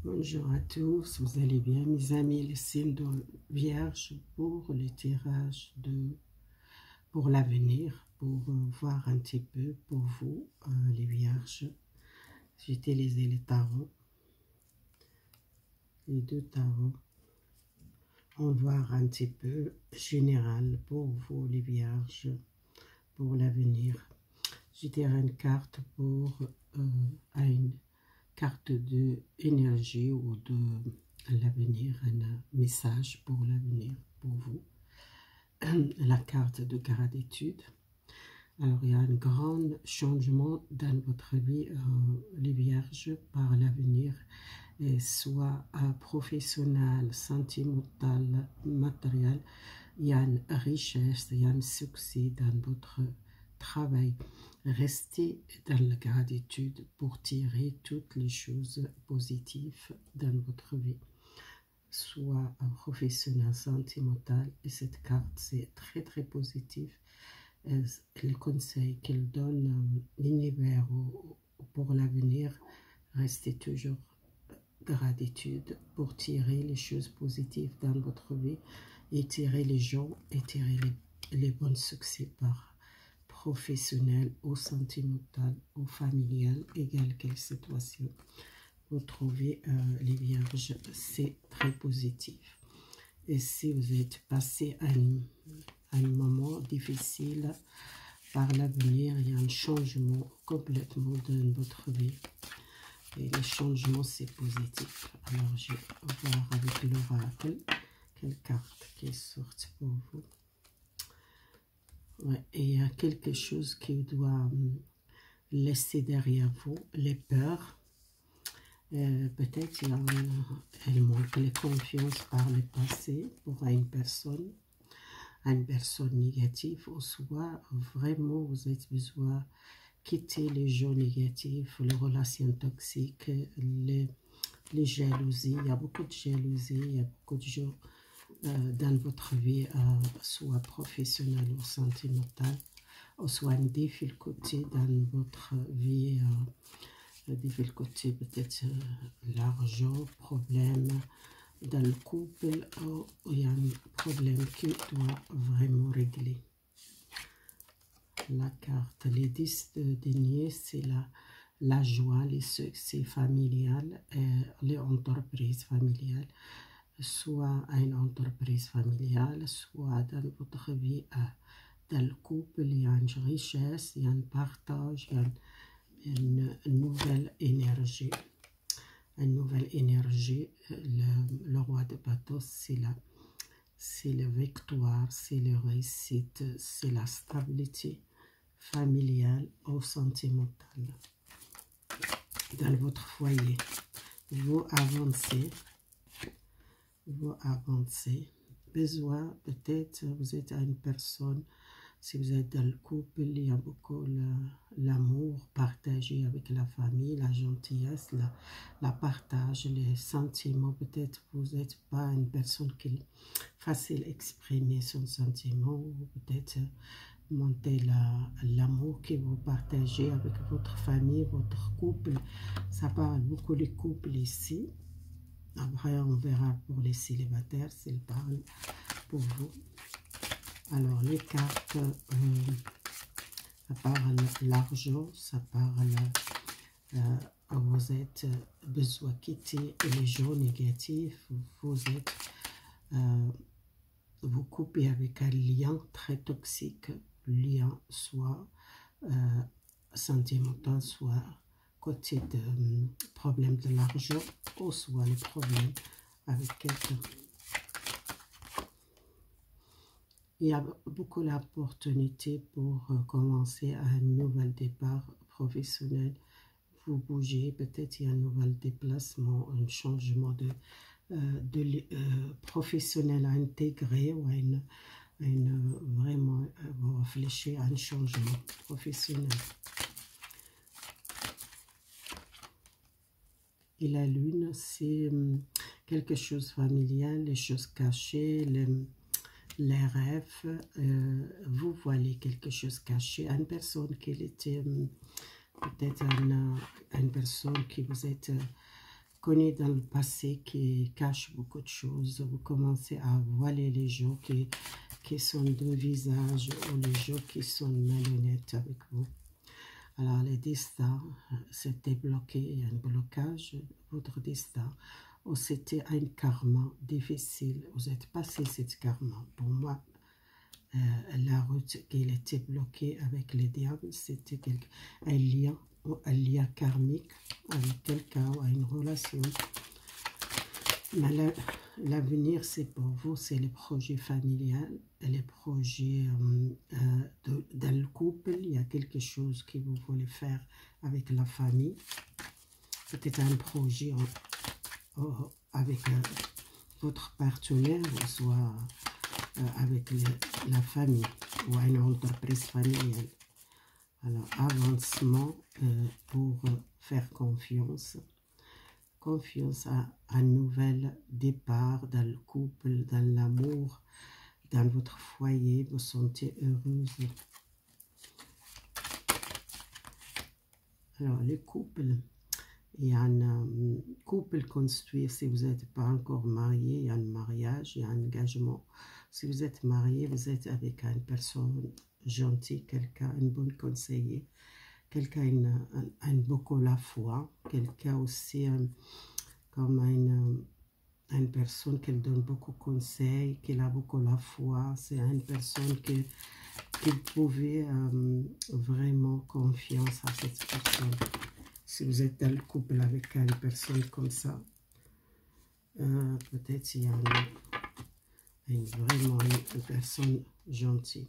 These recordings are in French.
Bonjour à tous, vous allez bien mes amis, les signes de Vierge pour les tirages pour l'avenir, pour voir un petit peu pour vous les Vierges. J'ai utilisé les tarots, les deux tarots. On va voir un petit peu général pour vous les Vierges, pour l'avenir. J'ai tiré une carte pour une carte de énergie ou de l'avenir, un message pour l'avenir pour vous. La carte de gratitude. Alors il y a un grand changement dans votre vie, les Vierges, par l'avenir, soit professionnel, sentimental, matériel. Il y a une richesse, il y a un succès dans votre travail. Restez dans la gratitude pour tirer toutes les choses positives dans votre vie, soit professionnel, sentimental. Et cette carte, c'est très très positif. Le conseil qu'elle donne l'univers pour l'avenir, restez toujours gratitude pour tirer les choses positives dans votre vie et tirer les gens et tirer les bons succès par professionnel ou sentimental ou familial, égale quelle situation vous trouvez les Vierges, c'est très positif. Et si vous êtes passé un moment difficile, par l'avenir, il y a un changement complètement dans votre vie. Et le changement, c'est positif. Alors, je vais voir avec l'oracle quelle carte qui est sortie pour vous. Ouais, et il y a quelque chose qui doit laisser derrière vous, les peurs. Peut-être elle manque la confiance par le passé pour une personne négative, ou soit vraiment vous avez besoin quitter les gens négatifs, les relations toxiques, les jalousies. Il y a beaucoup de jalousie, il y a beaucoup de gens dans votre vie, soit professionnelle ou sentimentale, ou soit une difficulté dans votre vie, difficulté peut-être l'argent, problème dans le couple, il y a un problème qui doit vraiment régler. La carte, les 10 de deniers, c'est la joie, les succès familial, les entreprises familiales, soit une entreprise familiale, soit dans votre vie, dans le couple, il y a une richesse, il y a un partage, il y a une nouvelle énergie. Une nouvelle énergie, le roi de bateau, c'est la victoire, c'est la réussite, c'est la stabilité familiale ou sentimentale dans votre foyer. Vous avancez, besoin, peut-être vous êtes une personne, si vous êtes dans le couple, il y a beaucoup l'amour partagé avec la famille, la gentillesse, la partage, les sentiments. Peut-être vous n'êtes pas une personne qui est facile d'exprimer son sentiment, ou peut-être monter l'amour que vous partagez avec votre famille, votre couple. Ça parle beaucoup les couples ici. Après, on verra pour les célibataires s'ils parlent pour vous. Alors, les cartes, ça parle l'argent, ça parle, vous êtes besoin de quitter les gens négatifs, vous coupez avec un lien très toxique, lien soit sentimental, soit côté de problème de l'argent, ou soit le problème avec quelqu'un. Il y a beaucoup d'opportunités pour commencer un nouvel départ professionnel. Vous bougez, peut-être il y a un nouvel déplacement, un changement de professionnel à intégrer, ou vraiment vous réfléchissez à un changement professionnel. Et la lune, c'est quelque chose de familial, les choses cachées, les rêves, vous voyez quelque chose caché, une personne qui était peut-être une personne qui vous êtes connaît dans le passé qui cache beaucoup de choses. Vous commencez à voiler les gens qui sont de visage ou les gens qui sont malhonnêtes avec vous. Alors, les destins, c'était bloqué, il y a un blocage, votre destin. Ou c'était un karma difficile. Vous êtes passé cette karma. Pour moi, la route qui était bloquée avec les diables, c'était un lien karmique avec quelqu'un ou une relation. Mais l'avenir, c'est pour vous, c'est les projets familiales, les projets dans le couple. Il y a quelque chose que vous voulez faire avec la famille. Peut-être un projet avec votre partenaire, ou soit avec la famille, ou une entreprise familiale. Alors, avancement pour faire confiance. Confiance à un nouvel départ dans le couple, dans l'amour, dans votre foyer, vous sentez heureuse. Alors, le couple, il y a un couple construit. Si vous n'êtes pas encore marié, il y a un mariage, il y a un engagement. Si vous êtes marié, vous êtes avec une personne gentille, quelqu'un, un bon conseiller, quelqu'un une beaucoup la foi, quelqu'un aussi comme une personne qui donne beaucoup de conseils, qui a beaucoup la foi. C'est une personne qui pouvait vraiment confiance à cette personne. Si vous êtes dans le couple avec une personne comme ça, peut-être il y a vraiment une personne gentille.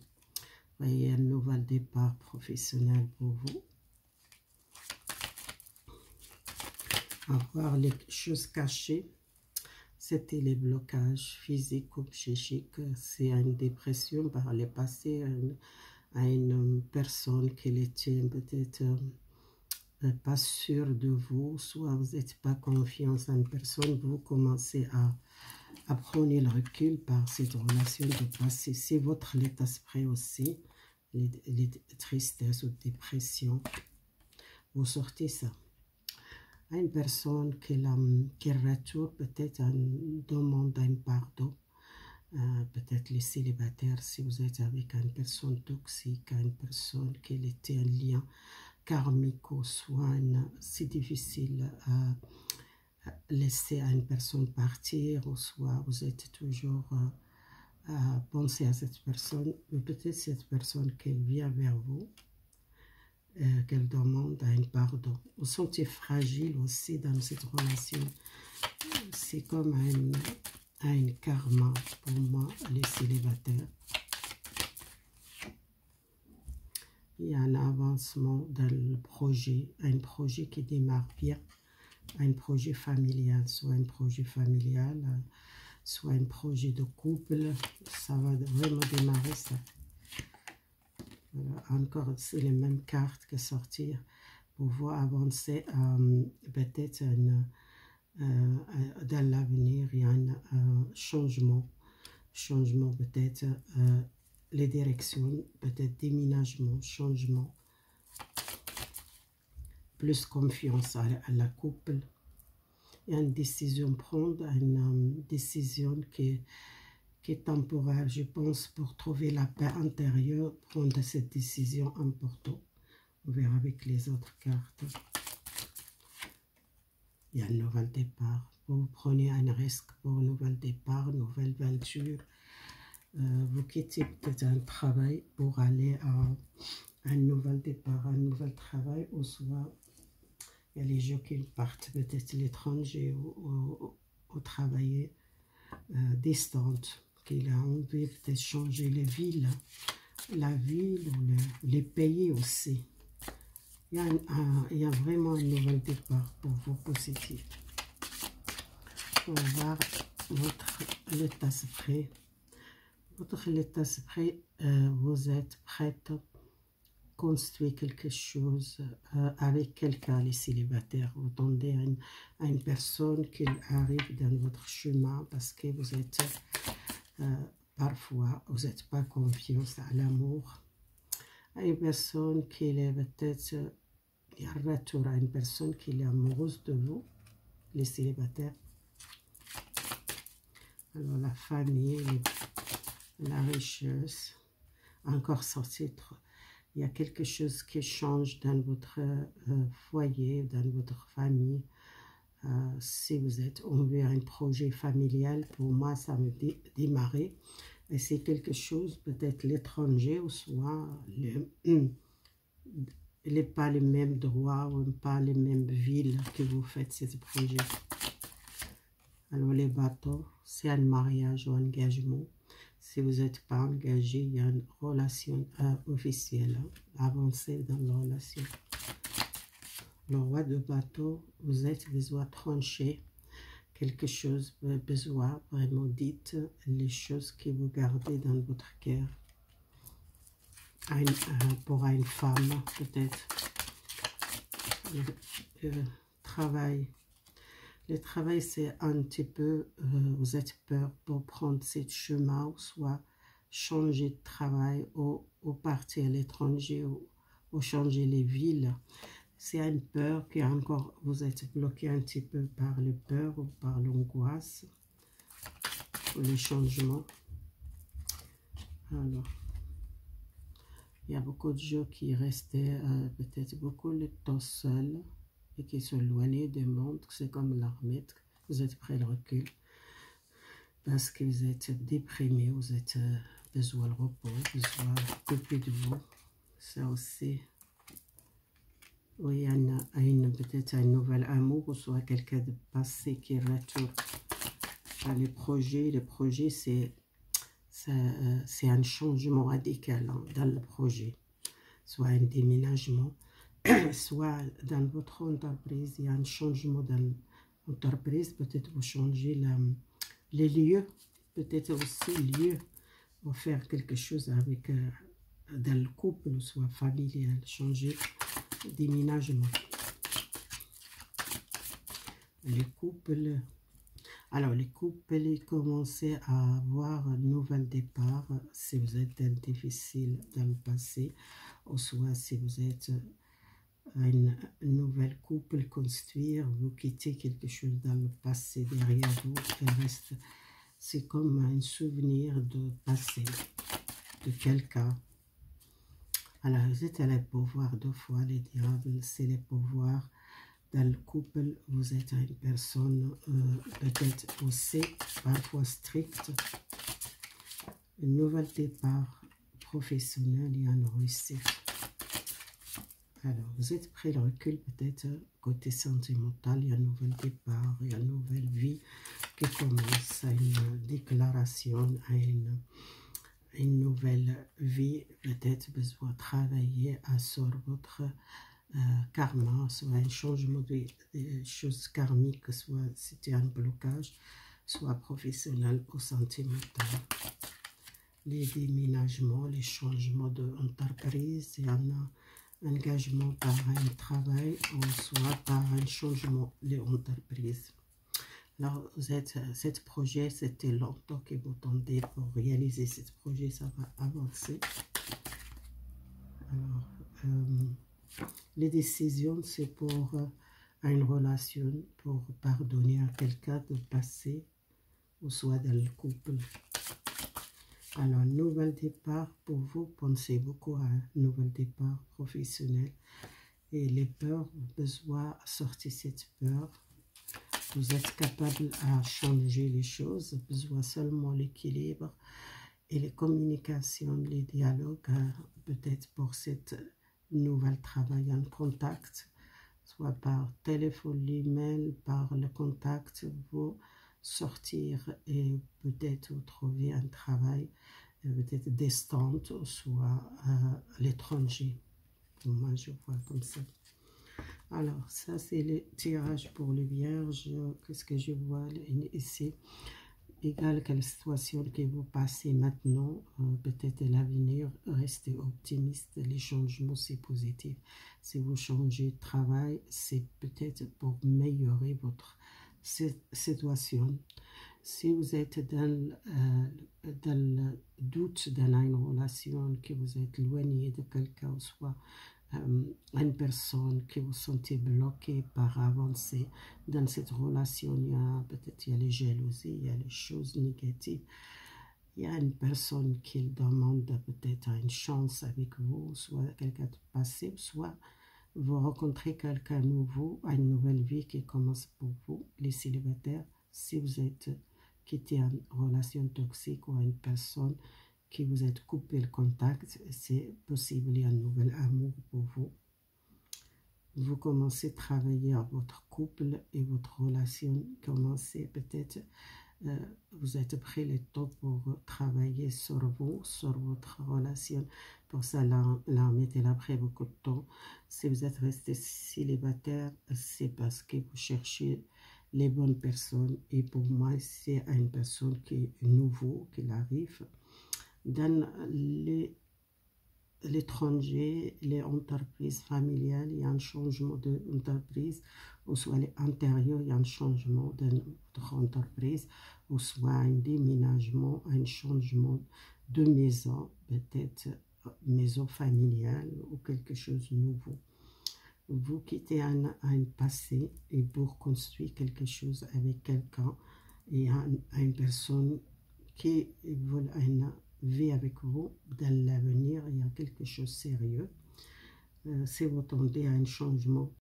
Voyez, un nouvel départ professionnel pour vous. Avoir les choses cachées, c'était les blocages physiques ou psychiques. C'est une dépression par le passé à une personne qui était peut-être pas sûre de vous, soit vous n'êtes pas confiance en une personne, vous commencez à prendre le recul par cette relation de passé. C'est votre état d'esprit aussi, les tristesses ou dépressions. Vous sortez ça. Une personne qui retourne peut-être une demande d'un pardon, peut-être les célibataires, si vous êtes avec une personne toxique, une personne qui était un lien karmique ou soit c'est difficile à laisser une personne partir, ou soit vous êtes toujours à penser à cette personne, peut-être cette personne qui vient vers vous, qu'elle demande un pardon. Vous sentez fragile aussi dans cette relation. C'est comme un karma pour moi, les célibataires. Il y a un avancement dans le projet, un projet qui démarre bien, un projet familial, soit un projet familial, soit un projet de couple. Ça va vraiment démarrer ça. Voilà, encore, c'est les mêmes cartes que sortir pour voir avancer. Peut-être dans l'avenir, il y a un changement peut-être, les directions, peut-être déménagement, changement, plus confiance à la couple. Il y a une décision prendre, une décision qui est temporaire, je pense, pour trouver la paix intérieure, prendre cette décision importante. On verra avec les autres cartes. Il y a un nouvel départ. Vous prenez un risque pour un nouvel départ, nouvelle aventure. Vous quittez peut-être un travail pour aller à un nouvel départ, un nouvel travail, ou soit il y a les gens qui partent peut-être à l'étranger ou travailler distante, qu'il a envie de changer les villes, la ville ou les pays aussi. Il y a vraiment un nouvel départ pour vous positif. On va voir votre état d'esprit. Votre état d'esprit, vous êtes prête à construire quelque chose avec quelqu'un, les célibataires. Vous tendez à une personne qui arrive dans votre chemin parce que vous êtes parfois, vous n'êtes pas confiance à l'amour. À une personne qui est peut-être, il y a un retour à une personne qui est amoureuse de vous. les célibataires. Alors, la famille, la richesse, encore sans titre. Il y a quelque chose qui change dans votre foyer, dans votre famille. Si vous êtes envers un projet familial, pour moi, ça me démarrer. Et c'est quelque chose, peut-être l'étranger, ou soit pas les mêmes droits, ou pas les mêmes villes que vous faites ces projets. Alors, les bateaux, c'est un mariage ou un engagement. Si vous n'êtes pas engagé, il y a une relation officielle, avancée dans la relation. Le roi de bateau, vous êtes besoin de trancher quelque chose, besoin vraiment dites les choses que vous gardez dans votre cœur. Pour une femme, peut-être. Le travail. Le travail, c'est un petit peu, vous êtes peur pour prendre ce chemin, ou soit changer de travail, ou partir à l'étranger, ou changer les villes. C'est une peur qui encore, vous êtes bloqué un petit peu par le peur ou par l'angoisse, ou les changements. Alors, il y a beaucoup de gens qui restaient peut-être beaucoup de temps seuls et qui sont éloignés du monde. C'est comme l'armée, vous êtes près de recul parce que vous êtes déprimé, vous êtes besoin de repos, besoin de couper de vous. Ça aussi, oui, peut-être un nouvel amour, ou soit quelqu'un de passé qui retourne. Les projets, c'est un changement radical dans le projet, soit un déménagement, soit dans votre entreprise, il y a un changement dans l'entreprise, peut-être vous changez les lieux, peut-être aussi lieux, pour faire quelque chose avec, dans le couple, soit familial, changer, déménagement. Les couples... Alors, les couples commencent à avoir un nouvel départ si vous êtes difficile dans le passé, ou soit si vous êtes un nouvel couple construire, vous quittez quelque chose dans le passé derrière vous, il reste, c'est comme un souvenir de passé, de quelqu'un. Alors, vous êtes à les pouvoirs deux fois, les diables, c'est les pouvoirs. Dans le couple, vous êtes une personne peut-être aussi parfois stricte. Un nouvel départ professionnel, il y a une réussite. Alors, vous êtes prêt de recul peut-être côté sentimental, il y a un nouvel départ, il y a une nouvelle vie qui commence, à une déclaration, à une nouvelle vie, peut-être besoin de travailler sur votre karma, soit un changement de choses karmiques, soit c'était un blocage, soit professionnel ou sentimental. Les déménagements, les changements d'entreprise, il y en a un engagement par un travail ou soit par un changement d'entreprise. Alors, ce projet, c'était longtemps que vous tentez pour réaliser ce projet, ça va avancer. Alors, les décisions, c'est pour une relation, pour pardonner à quelqu'un de passé, ou soit dans le couple. Alors, nouvel départ, pour vous, pensez beaucoup à un nouvel départ professionnel. Et les peurs, besoin de sortir cette peur. Vous êtes capable à changer les choses, besoin seulement l'équilibre et les communications, les dialogues, peut-être pour cette nouvel travail en contact, soit par téléphone, l'email, par le contact, vous sortir et peut-être trouver un travail, peut-être distant, soit à l'étranger. Pour moi, je vois comme ça. Alors, ça, c'est le tirage pour les vierges. Qu'est-ce que je vois ici? Égal quelle situation que vous passez maintenant, peut-être l'avenir, restez optimiste, les changements c'est positif. Si vous changez de travail, c'est peut-être pour améliorer votre situation. Si vous êtes dans le doute dans une relation, que vous êtes éloigné de quelqu'un, soit à une personne que vous sentez bloqué par avancer dans cette relation. Peut-être il y a les jalousies, il y a les choses négatives. Il y a une personne qui demande peut-être une chance avec vous, soit quelqu'un de passé, soit vous rencontrez quelqu'un nouveau, une nouvelle vie qui commence pour vous, les célibataires. Si vous êtes quitté en relation toxique ou une personne qui vous êtes coupé le contact, c'est possible, il y a un nouvel amour pour vous. Vous commencez à travailler à votre couple et votre relation. Commencez peut-être, vous êtes pris le temps pour travailler sur vous, sur votre relation. Pour ça, mettez-la après beaucoup de temps. Si vous êtes resté célibataire, c'est parce que vous cherchez les bonnes personnes. Et pour moi, c'est une personne qui est nouveau, qui arrive. Dans l'étranger, les entreprises familiales, il y a un changement d'entreprise, ou soit à l'intérieur, il y a un changement de notre entreprise, ou soit un déménagement, un changement de maison, peut-être maison familiale ou quelque chose de nouveau. Vous quittez un passé et pour construire quelque chose avec quelqu'un et une personne qui veut une vie avec vous dans l'avenir, il y a quelque chose de sérieux. Si vous tendez à un changement